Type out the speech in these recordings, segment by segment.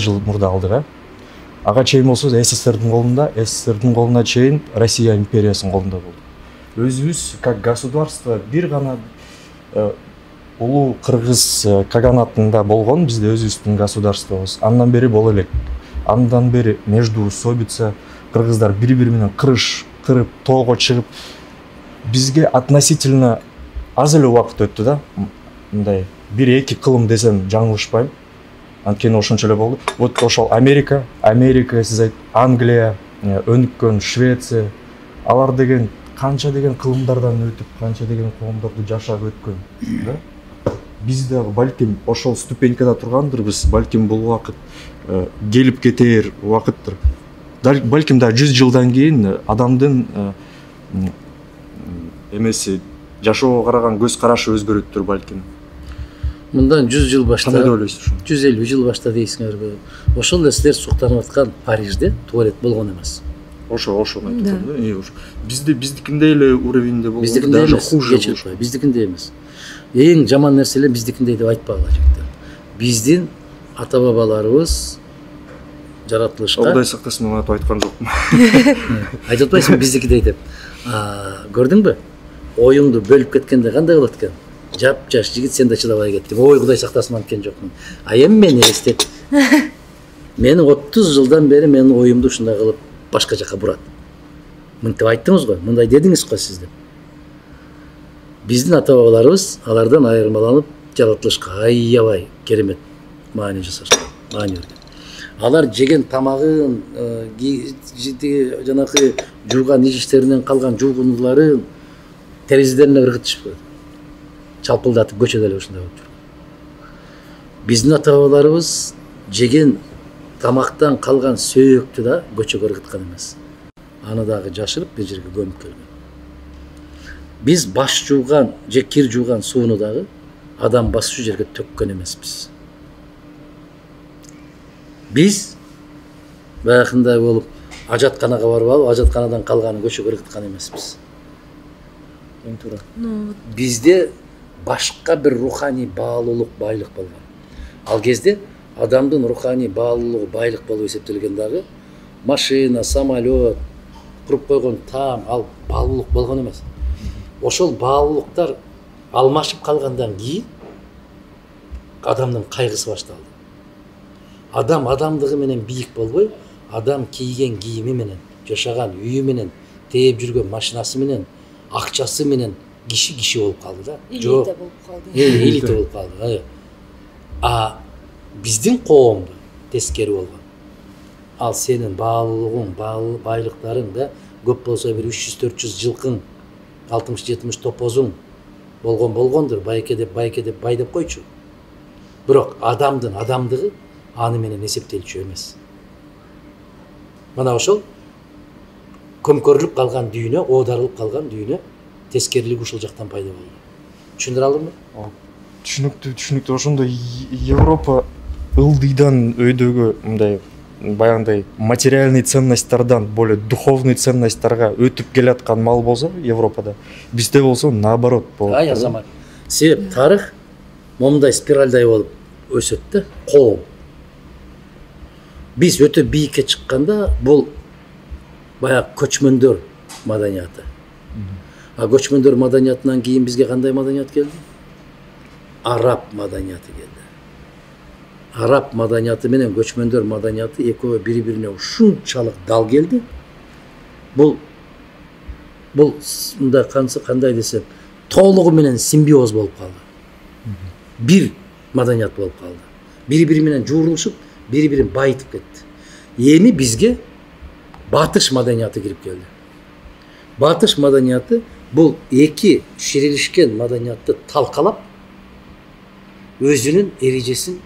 жыл мурда алдык. Ага чейин болсо СССРдин колунда, СССРдин колуна чейин Россия империясынын колунда болду. Өзүбүз как государство бир гана улуу кыргыз каганатында болгон бизде өзүбүздүн государствобуз. Андан бери боло элек. Андан бери междуусобица, кыргыздар бири-бири менен кырып, тоого чыгып, бизге относительно аз эле убакыт өттү да. Мындай 1-2 кылым десем жаңылышпайм. Анткени ошончо эле болду. Вот ошол Америка, сиз Англия, өнүккөн Швеция, алар деген канча деген кылымдардан өтүп, канча деген коомдорду жашап өткөн, да? Биз дагы балким ошол ступенькада тургандырбыз, балким бул убакыт келип кетер убакыттыр. Балким да 100 жылдан кийин адамдын эмеси жашоого караган көз карашы өзгөрөттүр балким. Мындан 100 жыл башта, кандай ойлойсуз? 150 жыл башта дейсиңерби? Ошол эле силер суктанып аткан Парижде туалет болгон эмес. Ошо айтып да. Биздикиндей эле уровеньде болгон, биздикиндей эмес, биздикиндей эмес. Эң жаман нерселер биздикиндей деп айтпагыла жигиттер. Биздин ата бабаларыбыз жаратылышка Алдай сактасын, мен атып айткан жокмун. Айтып атпайсыңбы биздикидей деп? Көрдүңбү? Оюңду бөлүп кеткенде кандай болот экен? Жап-жаш жигит, сен да чыдабай кеттиң. Ой, Кудай сактасын анткен жокмун. Эми мен элестет. Менин 30 жылдан бери менин оюмду ушундай кылып башка жака бурат. Мынтип айттыңыз го, мындай дедиңиз го сиз деп. Биздин ата бабаларыбыз алардан айырмаланып жаратылышка аябай керемет маани жасашты, маани берген. Алар жеген тамагын, жанакы жууган иштеринен калган жуугундуларын терезелерине ыргытышпы. Чалпылдатып көчөдө эле ушундай болуп жүргөн. Биздин ата бабаларыбыз жеген тамактан калган сөөктү да көчөгө ыргыткан эмес. Аны дагы жашырып бир жерге көмүп келген. Биз баш жууган же кир жууган сууну дагы адам басчу жерге төккөн эмеспиз. Биз баягындай болуп ажатканага барып алып, ажатканадан калганын көчөгө ыргыткан эмеспиз. Эң туура. Бизде башка бир руханий баалуулук, байлык болгон. Ал кезде адамдын руханий баалуулугу, байлык болуп эсептелген дагы машина, самолет, куруп койгон таам, ал баалуулук болгон эмес. Ошол баалуулуктар алмашып калгандан кийин адамдын кайгысы башталды. Адам адамдыгы менен бийик болбой, адам кийген кийими менен, жашаган үйү менен, тээп жүргөн машинасы менен, акчасы менен киши болуп калды да. Элите болуп калды. Элите болуп калды. Биздин коомдо тескери болгон. Ал сенин баалуулугуң, байлыктарың да көп болсо бир 300-400 жылкың, 60-70 топозуң болгондур. Байке деп бай деп койчу. Бирок адамдын адамдыгы аны менен эсептелчү эмес. Мына ошол көмкөрүлүп калган дүйнө, оодарылып калган дүйнө тескерилиги ушул жактан пайда болду. Түшүндүрө алдымбы? Түшүнүктүү. Ошондо Европа ылдыйдан өйдөгө мындай баягындай материальный ценностьтардан более духовный ценностьтарга өтүп келаткан мал болсо Европада, бизде болсо наоборот болот. Азамат. Себеп тарых момундай спиральдай болуп өсөт да, коом. Биз өтө бийикке чыкканда бул баягы көчмөндөр маданияты. Көчмөндөр маданиятынан кийин бизге кандай маданият келди? Араб маданияты келди. Араб маданияты менен көчмөндөр маданияты экөө бири-бирине ушунчалык дал келди. Бул мындай кандай десем, толугу менен симбиоз болуп калды. Бир маданият болуп калды. Бири-бири менен жуурулушуп, бири-бирин байытып кетти. Эми бизге батыш маданияты кирип келди. Батыш маданияты бул эки ширилишкен маданиятты талкалап, өзүнүн эрежесин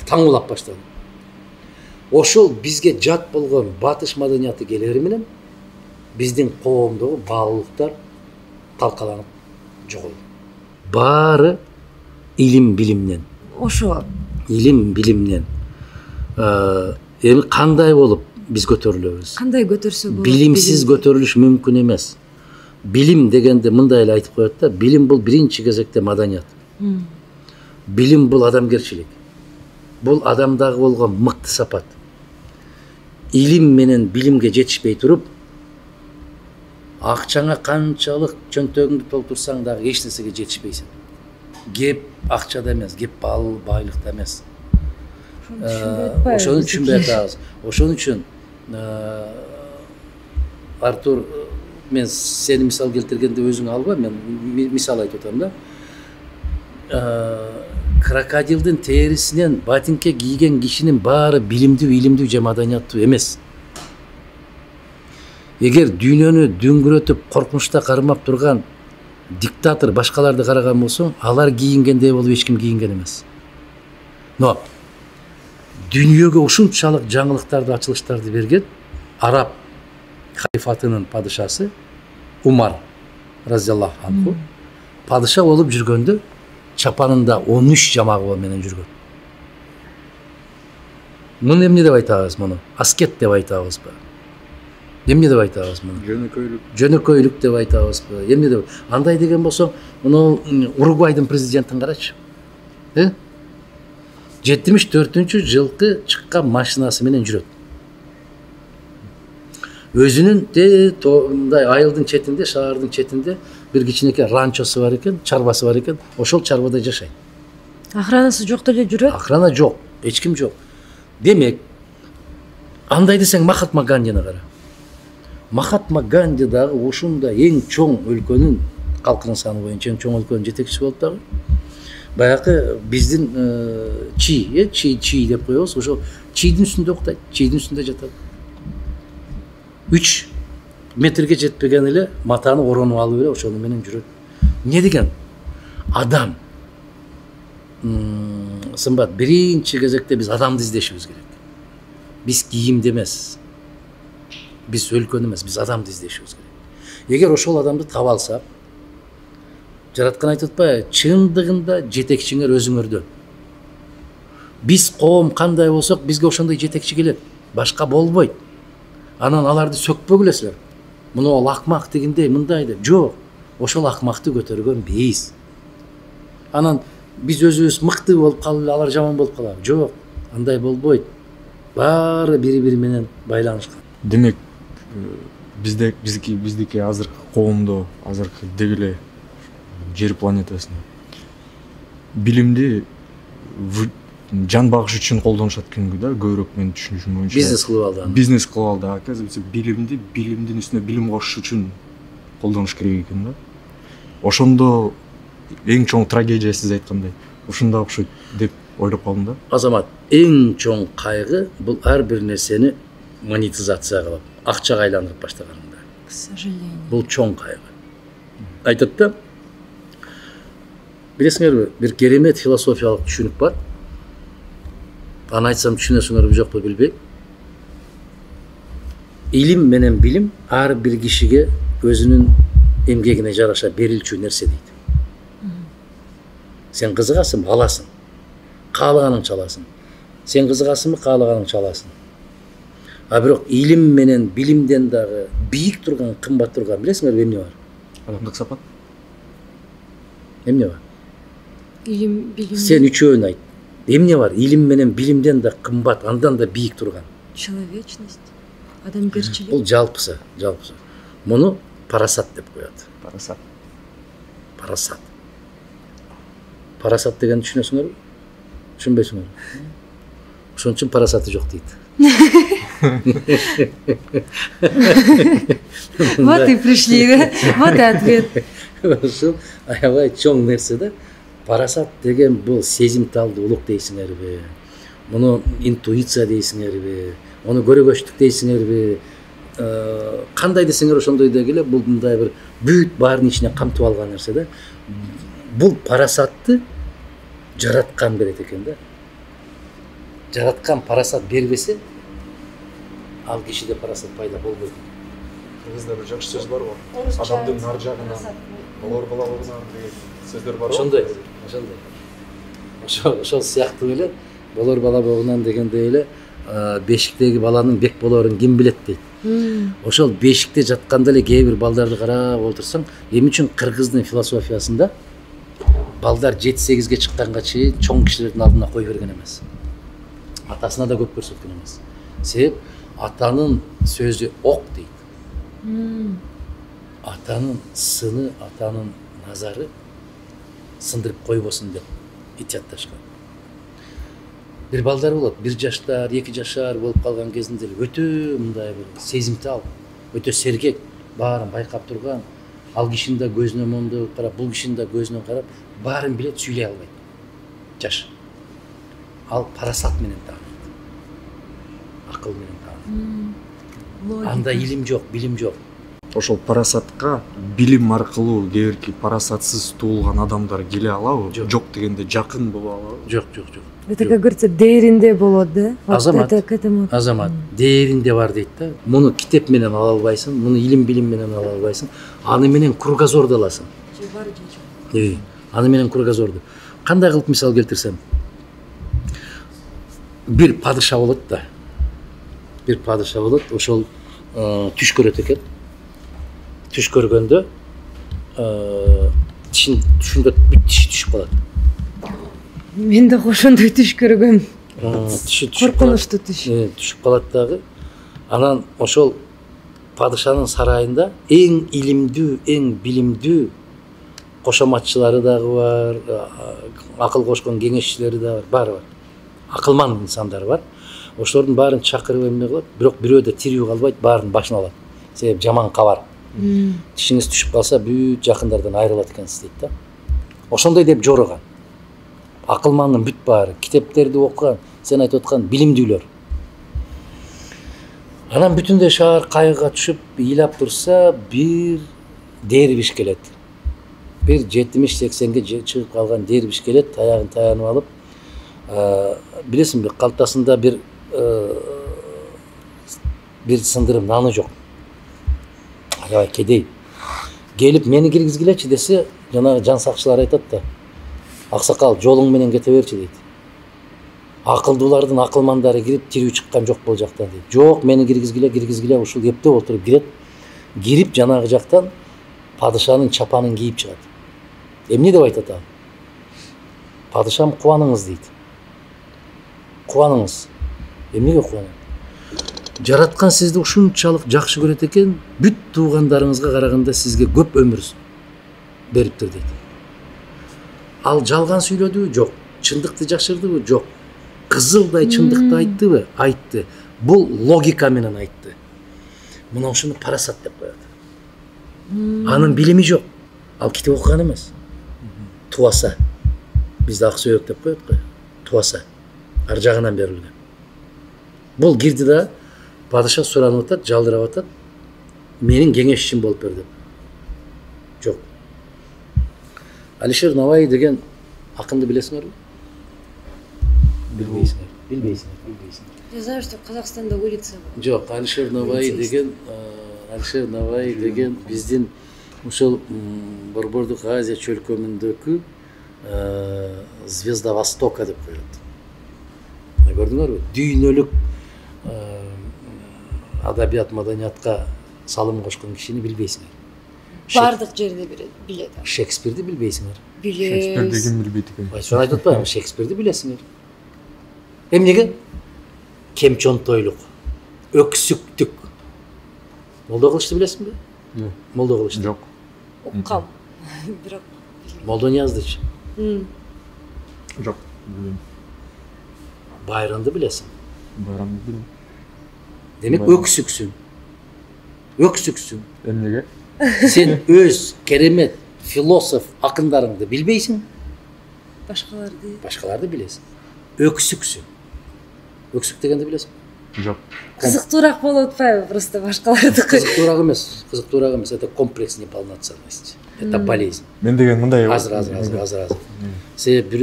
таңуулап баштады. Ошол бизге жат болгон батыш маданияты келери менен биздин коомдогу баалуулуктар талкаланып жоголду. Баары илим билимнен. Ошо Илим билимнен. Эми кандай болуп биз көтөрүлөбүз? Кандай көтөрсө болот? Билимсиз көтөрүлүш мүмкүн эмес. Билим дегенде мындай эле айтып коет да, билим бул биринчи кезекте маданият. Билим бул адамгерчилик. Бул адамдагы болгон мыкты сапат. Илим менен билимге жетишпей туруп, акчаңа канчалык чөнтөгүңдү толтурсаң дагы эч нерсеге жетишпейсиң. Кеп акчада эмес, кеп байлыкта эмес. Ошону түшүнбөй атабыз. Ошон үчүн Артур, мен сени мисал келтиргенде өзүң алба, мен мисал айтып атам да. Крокодилдин терисинен ботинке кийген кишинин баары билимдүү же маданияттуу эмес. Эгер дүйнөнү дөңгөрөтүп коркунучта кармап турган диктатор башкаларды караган болсоң, алар кийингендей болуп эч ким кийинген эмес. Но дүйнөгө ушунчалык жаңылыктарды, ачылыштарды берген араб халифатынын падышасы Умар разияллаху анху падыша болуп жүргөндө чапанында 13 жамагы менен жүргөн. Муну эмне деп айтабыз муну? Аскет деп айтабызбы? Эмне деп айтабыз муну? Жөнөкөйлүк деп айтабызбы? Эмне деп? Андай деген болсоң, муну Уругвайдын президентин карачы. 74-жылкы чыккан машинасы менен жүрөт. Өзүнүн мындай айылдын четинде, шаардын четинде бир кичинекей ранчосу бар экен, чарбасы бар экен, ошол чарбада жашайт. Охранасы жок деле жүрөт? Охрана жок, эч ким жок. Демек, андай десең Махатма Гандини кара. Махатма Ганди дагы ушунда эң чоң өлкөнүн, калкынын саны боюнча эң чоң өлкөнүн жетекчиси болуп дагы. Баягы биздин чий деп коебуз, ошо чийдин үстүндө уктайт, чийдин үстүндө жатат. 3 метрге жетпеген эле матаны оронуп алып эле ошону менен жүрөт. Эмне деген? Адам. Сымбат, биринчи кезекте биз адамды издешибиз керек. Биз кийимди эмес, биз өлкөнү эмес, биз адамды издешибиз керек. Эгер ошол адамды таба алсак, жараткан айтып атпайбы, чындыгында жетекчиңер өзүңөрдө. Биз коом кандай болсок, бизге ошондой жетекчи келет, башка болбойт. Анан аларды сөкпөгүлө силер. Муну ол акмак дегендей, мындай деп. Жок, ошол акмакты көтөргөн биз. Анан биз өзүбүз мыкты болуп калып, алар жаман болуп калабы? Жок, андай болбойт. Баары бири-бири менен байланышкан. Демек, биздики азыркы коомдо, азыркы деги эле жер планетасында билимди жан багыш үчүн колдонушат экенги да, көбүрөөк менин түшүнүшүм боюнча. Бизнес кылып алды. Бизнес кылып алды. Оказывается, билимдин үстүнө билим кошуш үчүн колдонуш керек экен да. Ошондо эң чоң трагедия сиз айткандай ушунда окшойт деп ойлоп калдым да. Азамат, эң чоң кайгы бул ар бир нерсени монетизация кылып, акчага айландырып баштаганында. К сожалению. Бул чоң кайгы. Айтат да, билесиңерби, бир керемет философиялык түшүнүк бар. Аны айтсам түшүнөсүңөрбү жокпу билбейм. Илим менен билим ар бир кишиге өзүнүн эмгегине жараша берилчү нерсе дейт. Сен кызыгасың, аласың. Каалаганыңча аласың. Сен кызыгасыңбы, каалаганыңча аласың. А бирок илим менен билимден дагы бийик турган, кымбат турган билесиңерби эмне бар? Адамдык сапат. Илим, билим. Сен үчөөнү айт. Эмне бар? Илим менен билимден да кымбат, андан да бийик турган. Человечность, адамгерчилик. Бул жалпысы. Муну парасат деп коет. Парасат деген түшүнөсүңөрбү? Түшүнбөйсүңөрбү? Ошон үчүн парасаты жок дейт. Вот и пришли, вот и ответ. Ошол аябай чоң нерсе да. Парасат деген бул сезимталдуу улук дейсиңерби? Муну интуиция дейсиңерби? Муну көрөгөчтүк дейсиңерби? Кандай десеңер ошондой деги эле, бул мындай бир бүт баардын ичине камтып алган нерсе да. Бул парасатты жараткан берет экен да. Жараткан парасат бербесе, ал кишиде парасат пайда болбойт. Кыргызда бир жакшы сөз бар го. Адамдын ар жагынан болор балалыгынан деген сөздөр бар го. Ошол сыяктуу эле болор бала богунан дегендей эле бешиктеги баланын бек болорун ким билет дейт. Ошол бешикте жатканда эле кээ бир балдарды карап отурсаң, эмне үчүн кыргыздын философиясында балдар 7-8ге чыкканга чейин чоң кишилердин алдына кой берген эмес. Атасына да көп көрсөткөн эмес. Себеп атанын сөзү ок дейт. Атанын сыны, атанын назары сындырып койбосун деп итиятташкан. Бир балдар болот, 1 жаштар, 2 жашар болуп калган кезинде өтө мындай бир сезимтал, өтө сергек, баарын байкап турган, ал кишинин да көзүнө мондоп карап, бул кишинин да көзүнө карап, баарын билет, сүйлөй албайт. Жаш. Ал парасат менен тааныйт. Акыл менен тааныйт. Анда илим жок, билим жок. Ошол парасатка билим аркылуу кээ бирки парасатсыз туулган адамдар келе алабы? Жок дегенде жакын боло алабы? Жок. Это, как говорится, дээринде болот, да? Азамат, Это к этому. Азамат, дээринде бар дейт да. Муну китеп менен ала албайсың, муну илим билим менен ала албайсың. Аны менен кругозорду аласың. Аны менен кругозорду. Кандай кылып мисал келтирсем? Бир падыша болот да. Бир падыша болот, ошол түш көрөт экен. Түш көргөндө түшүндө бүт тиши түшүп калат. Мен да ошондой түш көргөм. Тиши Коркунучтуу түш. Түшүп калат дагы. Анан ошол падышанын сарайында эң илимдүү, эң билимдүү кошоматчылары дагы бар, акыл кошкон кеңешчилери дагы бар, баары бар. Акылман инсандар бар. Ошолордун баарын чакырып эмне кылат, бирок бирөө да тирүү калбайт, баарын башына алат. Себеп жаман кабар. Тишиңиз түшүп калса, бүт жакындардан айрылат экенсиз дейт да. Ошондой деп жороган. Акылмандын бүт баары, китептерди окуган, сен айтып аткан билимдүүлөр. Анан бүтүндөй шаар кайгыга түшүп, ыйлап турса, бир дербиш келет. Бир 70-80ге чыгып калган дербиш келет, таягын таянып алып, билесиңби, калтасында бир сындырым наны жок. Аябай кедей. Келип мени киргизгилечи десе, жанагы жан сакчылар айтат да. Аксакал, жолуң менен кете берчи дейт. Акылдуулардын акылмандары кирип, тирүү чыккан жок бул жактан дейт. Жок, мени киргизгиле, ушул эптеп отуруп кирет. Кирип жанагы жактан падышанын чапанын кийип чыгат. Эмне деп айтат ал? Падышам, кубаныңыз дейт. Кубаныңыз. Эмнеге кубанат? Жараткан сизди ушунчалык жакшы көрөт экен, бүт туугандарыңызга караганда сизге көп өмүр бериптир дейт. Ал жалган сүйлөдүбү? Жок. Чындыкты жашырдыбы? Жок. Кызылдай чындыкты айттыбы? Айтты. Бул логика менен айтты. Мына ушуну парасат деп коет. Анын билими жок. Ал китеп окуган эмес. Туаса. Бизде ак сөйөк деп коет го. Туаса. Ар жагынан берилген. Бул кирди да падыша суранып атат, жалдырап атат. Менин кеңешчим болуп бер деп. Жок. Алишер Наваи деген акынды билесиңерби? Билбейсиңер. Я знаю, что в Казахстанда улица. Жок, Алишер Наваи деген биздин ушул Борбордук Азия чөлкөмүндөгү Звезда Востока деп коет. Көрдүңөрбү? Дүйнөлүк адабият, маданиятка салым кошкон кишини билбейсиңер. Бардык жерде билет. Шекспирди билбейсиңер. Шекспир деген билбейт экен. Сону айтып атпаймынбы? Шекспирди билесиңер. Эмнеге? Кемчонтойлук, өксүктүк. Молдо кылычты билесиңби? Жок. Молдо кылычты. Жок. Уккам. Бирок Молдо Нияздычы. Жок. Билбейм. Байрамды билесиң. Байрамды билбейм. Демек өксүксүң. Эмнеге? Сен өз керемет философ акындарыңды билбейсиң, башкаларды билесиң. Өксүксүң. Өксүк дегенди билесиң? Жок. кызыктуураак болуп атпайбы просто башкалардыкы? Кызыктуураак эмес, это комплекс неполноценности. Это болезнь. Мен деген мындай. Азыр. Себеп бир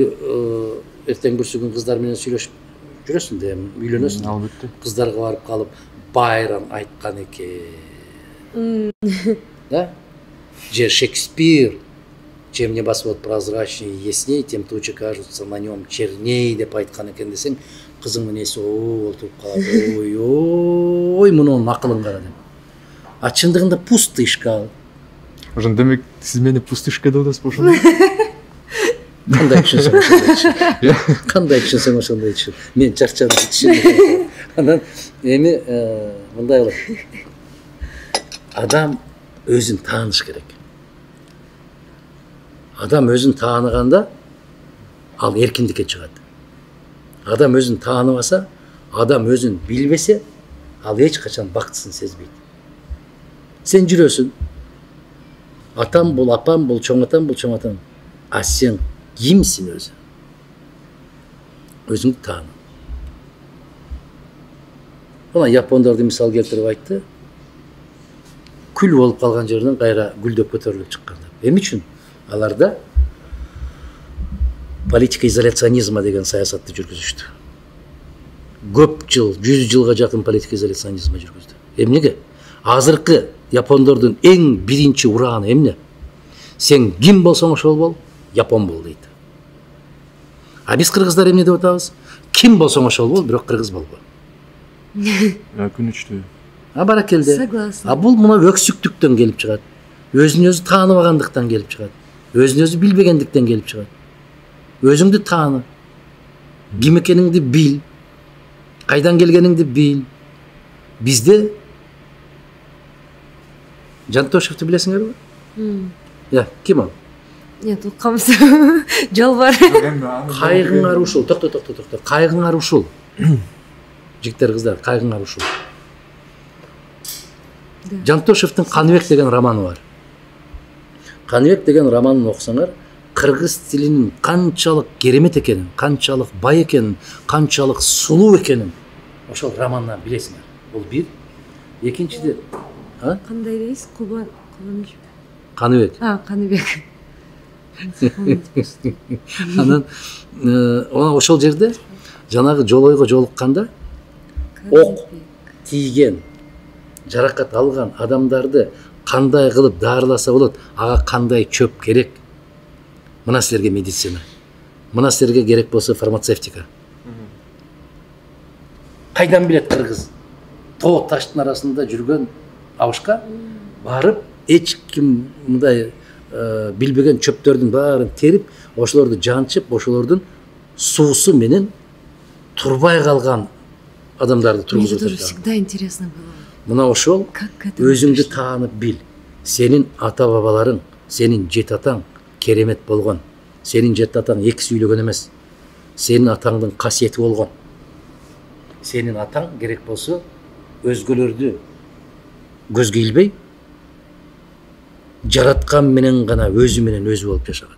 эртең бүрсүгүн кыздар менен сүйлөшүп жүрөсүң да, үйлөнөсүң. Албетте. Кыздарга барып калып, Байрон айткан экен. Да? Же Шекспир, чем небо свод прозрачнее и ясней, тем тучи кажутся на нем черней деп айткан экен десең, кызыңдын эси олтуруп калат. Ой, мунун акылын кара деп. А чындыгында пустышка. Ошон демек сиз мени пустышка деп атасызбы ошондо? Кандай түшүнсөң ошондой түшүн. Кандай түшүнсөң ошондой түшүн. Мен чарчадым түшүн. Анан эми мындай кылып. Адам өзүн тааныш керек. Адам өзүн тааныганда ал эркиндикке чыгат. Адам өзүн тааныбаса, адам өзүн билбесе, ал эч качан бактысын сезбейт. Сен жүрөсүң. Атам бул, апам бул, чоң атам бул, чоң атам. А сен кимсиң өзү? Өзүңдү тааны. Мына япондорду мисал келтирип айтты. Күл болуп калган жерден кайра гүлдөп көтөрүлүп чыккан. Эмне үчүн? Аларда политика изоляционизма деген саясатты жүргүзүштү. Көп жыл, 100 жылга жакын политика изоляционизма жүргүздү. Эмнеге? Азыркы япондордун эң биринчи урааны эмне? Сен ким болсоң ошол бол, япон бол дейт. А биз кыргыздар эмне деп атабыз? Ким болсоң ошол бол, бирок кыргыз болбо. Күнүчтүү. А баракелде. Согласна. А бул мына өксүктүктөн келип чыгат. Өзүн өзү тааныбагандыктан келип чыгат. Өзүн өзү билбегендиктен келип чыгат. Өзүңдү тааны. Ким экениңди бил. Кайдан келгениңди бил. Бизде Жантошевди билесиңерби? Я, ким ал? Нет, уккамыз. Жолбар. Кайгыңар ушул. Токто. Кайгыңар ушул. Жигиттер, кыздар, кайгыңар ушул. Жантошевдин Каныбек деген романы бар. Каныбек деген романын окусаңар, кыргыз тилинин канчалык керемет экенин, канчалык бай экенин, канчалык сулуу экенин ошол романдан билесиңер. Бул бир. Экинчиден, Кандай дейсиз? Кубаныч. Каныбек. Каныбек. Анан ошол жерде жанагы жолойго жолукканда ок тийген, жаракат алган адамдарды кандай кылып дарыласа болот, ага кандай чөп керек? Мына силерге медицина. Мына силерге керек болсо фармацевтика. Кайдан билет кыргыз? Тоо таштын арасында жүргөн абышка барып, эч ким мындай билбеген чөптөрдүн баарын терип, ошолорду жанчып, ошолордун суусу менен турбай калган адамдарды тургузуп Мне тоже жатат. всегда интересно было. Мына ошол Как к этому өзүңдү пришли? таанып бил. Сенин ата бабаларың, сенин жет атаң керемет болгон. Сенин жет атаң эки сүйлөгөн эмес. Сенин атаңдын касиети болгон. Сенин атаң керек болсо өзгөлөрдү көзгө илбей, жараткан менен гана өзү менен өзү болуп жашаган.